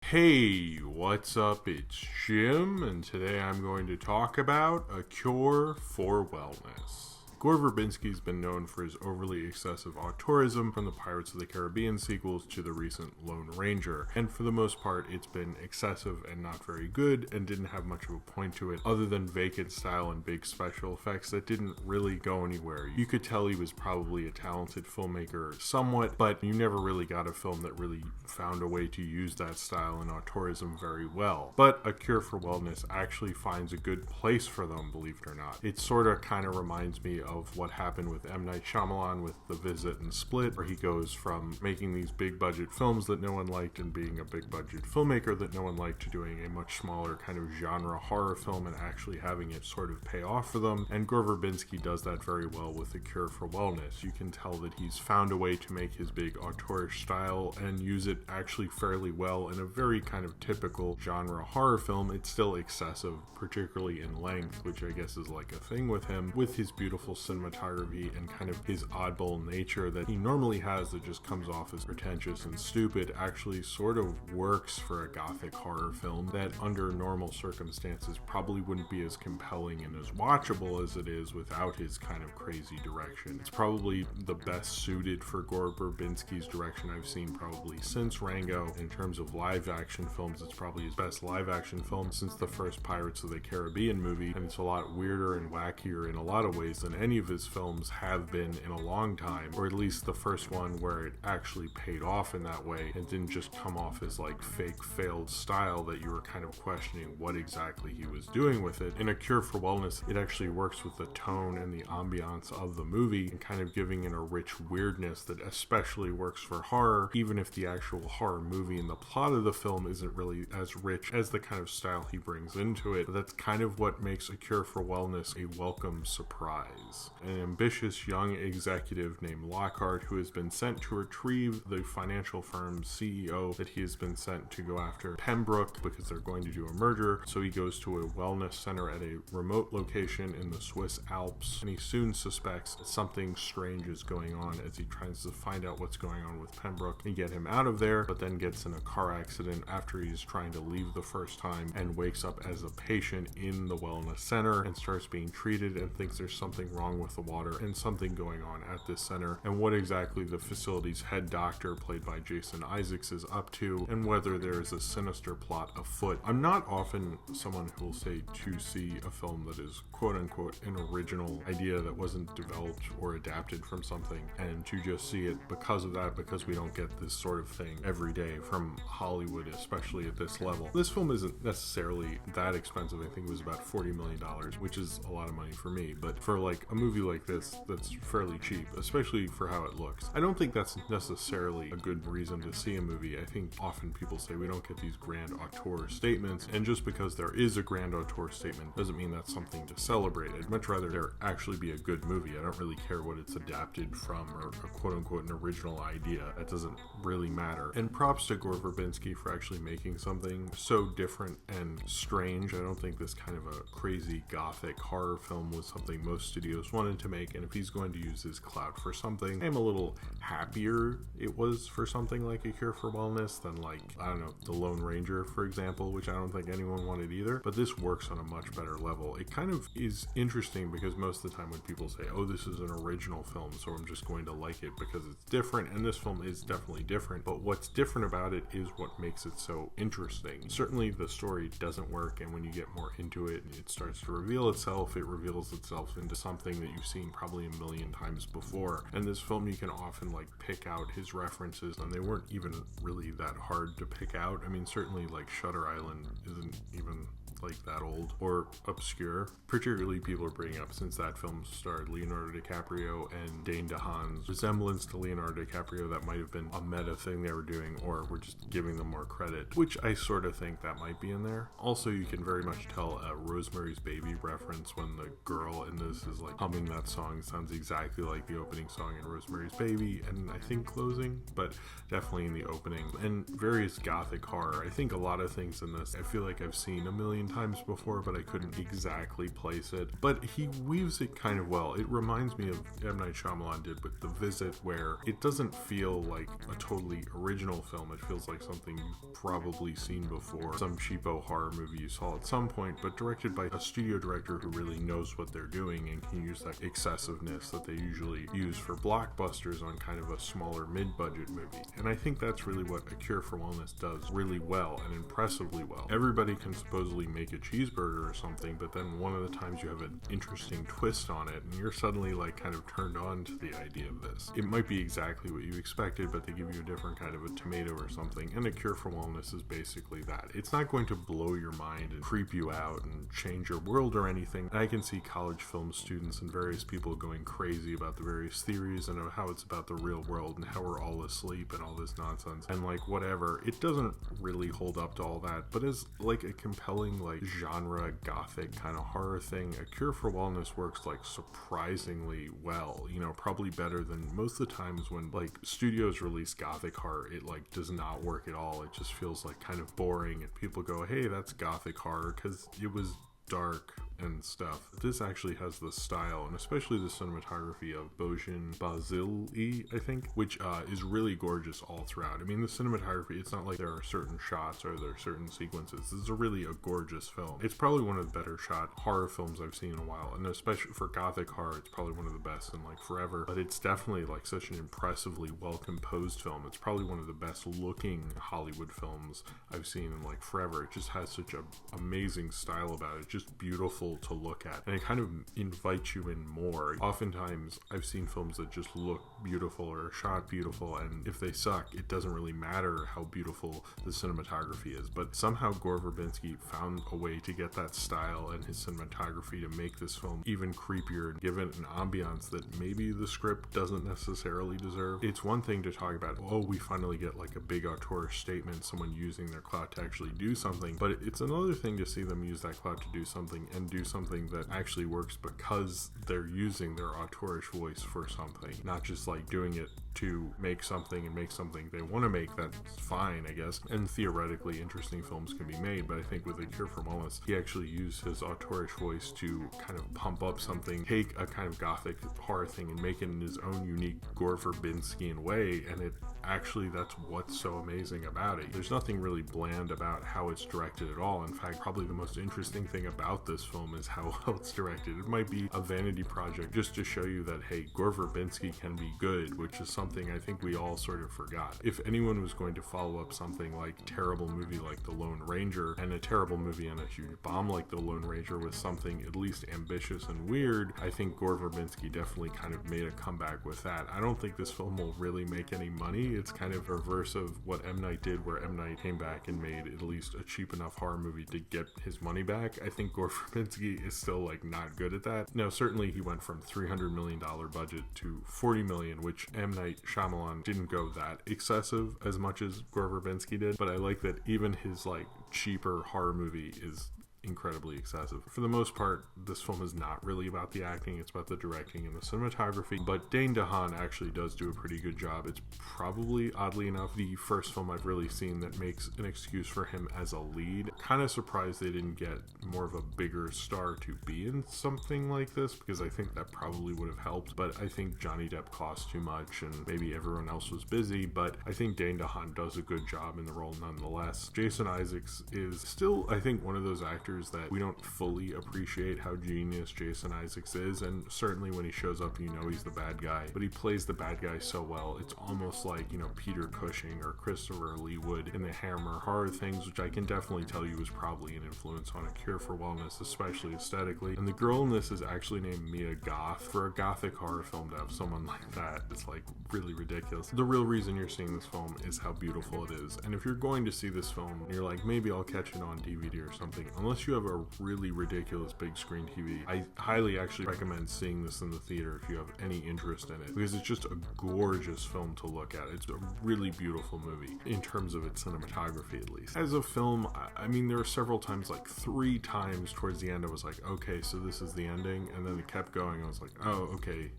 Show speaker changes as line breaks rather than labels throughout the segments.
Hey, what's up? It's Jim, and today I'm going to talk about A Cure for Wellness. Gore Verbinski has been known for his overly excessive auteurism, from the Pirates of the Caribbean sequels to the recent Lone Ranger, and for the most part it's been excessive and not very good and didn't have much of a point to it other than vacant style and big special effects that didn't really go anywhere. You could tell he was probably a talented filmmaker somewhat, but you never really got a film that really found a way to use that style and auteurism very well. But A Cure for Wellness actually finds a good place for them, believe it or not. It sort of kind of reminds me of what happened with M. Night Shyamalan with The Visit and Split, where he goes from making these big budget films that no one liked and being a big budget filmmaker that no one liked to doing a much smaller kind of genre horror film and actually having it sort of pay off for them. And Gore Verbinski does that very well with A Cure for Wellness. You can tell that he's found a way to make his big auteurish style and use it actually fairly well in a very kind of typical genre horror film. It's still excessive, particularly in length, which I guess is like a thing with him, with his beautiful cinematography and kind of his oddball nature that he normally has that just comes off as pretentious and stupid actually sort of works for a gothic horror film that under normal circumstances probably wouldn't be as compelling and as watchable as it is without his kind of crazy direction. It's probably the best suited for Gore Verbinski's direction I've seen probably since Rango. In terms of live action films, it's probably his best live action film since the first Pirates of the Caribbean movie, and it's a lot weirder and wackier in a lot of ways than any of his films have been in a long time, or at least the first one where it actually paid off in that way and didn't just come off as like fake failed style that you were kind of questioning what exactly he was doing with it. In A Cure for Wellness, it actually works with the tone and the ambiance of the movie and kind of giving it a rich weirdness that especially works for horror, even if the actual horror movie and the plot of the film isn't really as rich as the kind of style he brings into it. But that's kind of what makes A Cure for Wellness a welcome surprise. An ambitious young executive named Lockhart, who has been sent to retrieve the financial firm's CEO that he has been sent to go after Pembroke because they're going to do a merger. So he goes to a wellness center at a remote location in the Swiss Alps, and he soon suspects that something strange is going on as he tries to find out what's going on with Pembroke and get him out of there, but then gets in a car accident after he's trying to leave the first time and wakes up as a patient in the wellness center and starts being treated and thinks there's something wrong with the water and something going on at this center, and what exactly the facility's head doctor, played by Jason Isaacs, is up to, and whether there is a sinister plot afoot. I'm not often someone who will say to see a film that is quote-unquote an original idea that wasn't developed or adapted from something, and to just see it because of that, because we don't get this sort of thing every day from Hollywood, especially at this level. This film isn't necessarily that expensive. I think it was about $40 million, which is a lot of money for me, but for like a movie like this that's fairly cheap, especially for how it looks, I don't think that's necessarily a good reason to see a movie. I think often people say we don't get these grand auteur statements, and just because there is a grand auteur statement doesn't mean that's something to celebrate. I'd much rather there actually be a good movie. I don't really care what it's adapted from or a quote-unquote an original idea. That doesn't really matter. And props to Gore Verbinski for actually making something so different and strange. I don't think this kind of a crazy gothic horror film was something most studios wanted to make, and if he's going to use his clout for something, I'm a little happier it was for something like A Cure for Wellness than like, I don't know, The Lone Ranger, for example, which I don't think anyone wanted either, but this works on a much better level. It kind of is interesting because most of the time when people say, oh, this is an original film, so I'm just going to like it because it's different, and this film is definitely different, but what's different about it is what makes it so interesting. Certainly the story doesn't work, and when you get more into it and it starts to reveal itself, it reveals itself into something that you've seen probably a million times before. And this film, you can often like pick out his references, and they weren't even really that hard to pick out. I mean, certainly like Shutter Island isn't even like that old or obscure. Particularly people are bringing up, since that film starred Leonardo DiCaprio and Dane DeHaan's resemblance to Leonardo DiCaprio, that might have been a meta thing they were doing, or we're just giving them more credit, which I sort of think that might be in there. Also, you can very much tell a Rosemary's Baby reference when the girl in this is like humming that song. It sounds exactly like the opening song in Rosemary's Baby, and I think closing, but definitely in the opening. And various gothic horror. I think a lot of things in this I feel like I've seen a million times before, but I couldn't exactly place it. But he weaves it kind of well. It reminds me of M. Night Shyamalan did with The Visit, where it doesn't feel like a totally original film. It feels like something you've probably seen before, some cheapo horror movie you saw at some point, but directed by a studio director who really knows what they're doing and can use that excessiveness that they usually use for blockbusters on kind of a smaller mid-budget movie. And I think that's really what A Cure for Wellness does really well and impressively well. Everybody can supposedly make a cheeseburger or something, but then one of the times you have an interesting twist on it and you're suddenly like kind of turned on to the idea of this. It might be exactly what you expected, but they give you a different kind of a tomato or something, and A Cure for Wellness is basically that. It's not going to blow your mind and creep you out and change your world or anything. I can see college film students and various people going crazy about the various theories and how it's about the real world and how we're all asleep and all this nonsense and like whatever. It doesn't really hold up to all that, but as like a compelling like genre gothic kind of horror thing, A Cure for Wellness works like surprisingly well, you know, probably better than most of the times when like studios release gothic horror. It like does not work at all. It just feels like kind of boring and people go, hey, that's gothic horror, because it was dark and stuff. This actually has the style and especially the cinematography of Bojan Basili, I think, which is really gorgeous all throughout. I mean, the cinematography, it's not like there are certain shots or there are certain sequences. This is a gorgeous film. It's probably one of the better shot horror films I've seen in a while, and especially for gothic horror, it's probably one of the best in like forever. But it's definitely like such an impressively well composed film. It's probably one of the best looking Hollywood films I've seen in like forever. It just has such an amazing style about it, just beautiful to look at, and it kind of invites you in more. Oftentimes I've seen films that just look beautiful or are shot beautiful, and if they suck, it doesn't really matter how beautiful the cinematography is. But somehow Gore Verbinski found a way to get that style and his cinematography to make this film even creepier and give it an ambiance that maybe the script doesn't necessarily deserve. It's one thing to talk about, oh, we finally get like a big auteur statement, someone using their clout to actually do something, but it's another thing to see them use that clout to do something and do something that actually works because they're using their auteurish voice for something, not just like doing it to make something and make something they want to make. That's fine, I guess, and theoretically interesting films can be made, but I think with A Cure for Wellness, he actually used his auteurish voice to kind of pump up something, take a kind of gothic horror thing and make it in his own unique Gore Verbinskian way, and it actually, that's what's so amazing about it. There's nothing really bland about how it's directed at all. In fact, probably the most interesting thing about this film is how well it's directed. It might be a vanity project just to show you that, hey, Gore Verbinski can be good, which is something I think we all sort of forgot. If anyone was going to follow up something like a terrible movie like The Lone Ranger and a terrible movie and a huge bomb like The Lone Ranger with something at least ambitious and weird, I think Gore Verbinski definitely kind of made a comeback with that. I don't think this film will really make any money. It's kind of a reverse of what M. Night did, where M. Night came back and made at least a cheap enough horror movie to get his money back. I think Gore Verbinski is still like not good at that. Now, certainly he went from $300 million budget to $40 million, which M. Night Shyamalan didn't go that excessive as much as Gore Verbinski did, but I like that even his like cheaper horror movie is incredibly excessive. For the most part, this film is not really about the acting, it's about the directing and the cinematography, but Dane DeHaan actually does do a pretty good job. It's probably, oddly enough, the first film I've really seen that makes an excuse for him as a lead. Kind of surprised they didn't get more of a bigger star to be in something like this, because I think that probably would have helped, but I think Johnny Depp cost too much and maybe everyone else was busy, but I think Dane DeHaan does a good job in the role nonetheless. Jason Isaacs is still, I think, one of those actors that we don't fully appreciate how genius Jason Isaacs is, and certainly when he shows up, you know he's the bad guy, but he plays the bad guy so well. It's almost like, you know, Peter Cushing or Christopher Lee Wood in the Hammer horror things, which I can definitely tell you was probably an influence on A Cure for Wellness, especially aesthetically. And the girl in this is actually named Mia Goth. For a gothic horror film to have someone like that, it's like really ridiculous. The real reason you're seeing this film is how beautiful it is, and if you're going to see this film and you're like, maybe I'll catch it on DVD or something, unless you have a really ridiculous big screen TV, I highly actually recommend seeing this in the theater if you have any interest in it, because it's just a gorgeous film to look at. It's a really beautiful movie in terms of its cinematography, at least. As a film, I mean, there are several times, like 3 times towards the end, I was like, okay, so this is the ending, and then it kept going. I was like, oh, okay,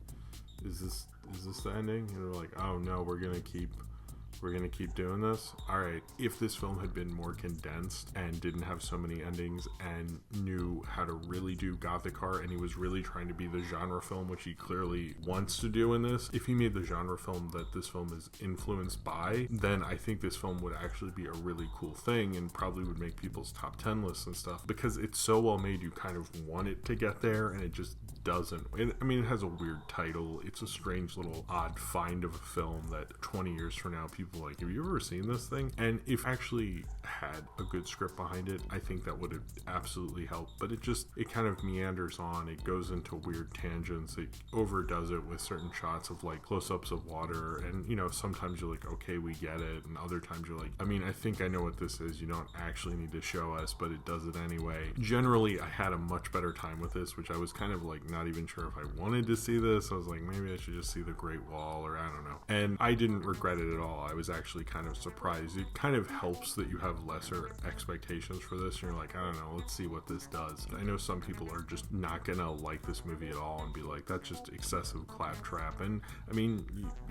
is this the ending? And we're like, oh no, we're gonna keep We're gonna keep doing this? Alright, if this film had been more condensed and didn't have so many endings and knew how to really do gothic horror, and he was really trying to be the genre film, which he clearly wants to do in this, if he made the genre film that this film is influenced by, then I think this film would actually be a really cool thing and probably would make people's top 10 lists and stuff, because it's so well made you kind of want it to get there, and it just doesn't. I mean, it has a weird title. It's a strange little odd find of a film that 20 years from now people are like, have you ever seen this thing? And if actually had a good script behind it, I think that would have absolutely helped. But it kind of meanders on. It goes into weird tangents. It overdoes it with certain shots of like close-ups of water, and you know, sometimes you're like, okay, we get it, and other times you're like, I mean, I think I know what this is. You don't actually need to show us, but it does it anyway. Generally, I had a much better time with this, which I was kind of like not even sure if I wanted to see this. I was like, maybe I should just see The Great Wall, or I don't know. And I didn't regret it at all. I was actually kind of surprised. It kind of helps that you have lesser expectations for this, and you're like, I don't know, let's see what this does. I know some people are just not gonna like this movie at all and be like, that's just excessive claptrap. And I mean,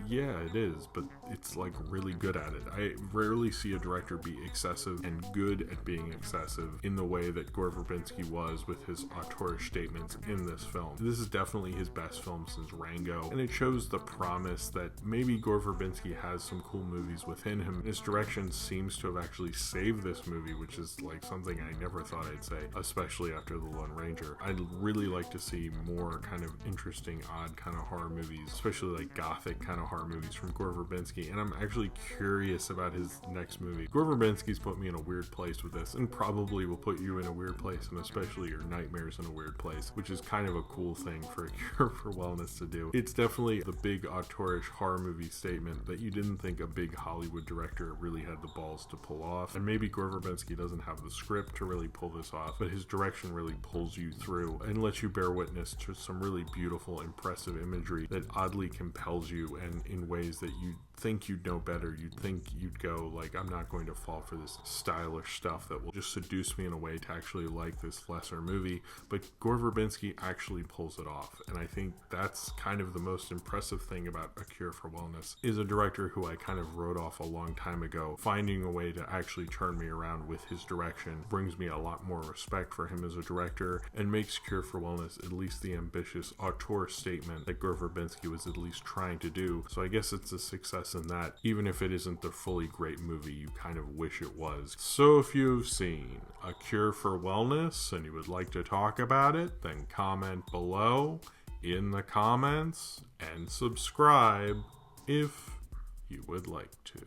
yeah, it is, but it's like really good at it. I rarely see a director be excessive and good at being excessive in the way that Gore Verbinski was with his auteurish statements in this film. This is definitely his best film since Rango, and it shows the promise that maybe Gore Verbinski has some cool movies within him. His direction seems to have actually saved this movie, which is like something I never thought I'd say, especially after The Lone Ranger. I'd really like to see more kind of interesting, odd kind of horror movies, especially like gothic kind of horror movies from Gore Verbinski, and I'm actually curious about his next movie. Gore Verbinski's put me in a weird place with this, and probably will put you in a weird place, and especially your nightmares in a weird place, which is kind of a cool thing for a cure for wellness to do. It's definitely the big auteurish horror movie statement that you didn't think a big Hollywood director really had the balls to pull off. And maybe Gore Verbinski doesn't have the script to really pull this off, but his direction really pulls you through and lets you bear witness to some really beautiful, impressive imagery that oddly compels you, and in ways that you think you'd know better. You'd think you'd go like, I'm not going to fall for this stylish stuff that will just seduce me in a way to actually like this lesser movie. But Gore Verbinski actually pulls it off, and I think that's kind of the most impressive thing about A Cure for Wellness, is a director who I kind of wrote off a long time ago. Finding a way to actually turn me around with his direction brings me a lot more respect for him as a director, and makes Cure for Wellness at least the ambitious auteur statement that Gore Verbinski was at least trying to do. So I guess it's a success in that, even if it isn't the fully great movie you kind of wish it was. So if you've seen A Cure for Wellness and you would like to talk about it, then comment below in the comments and subscribe if you would like to.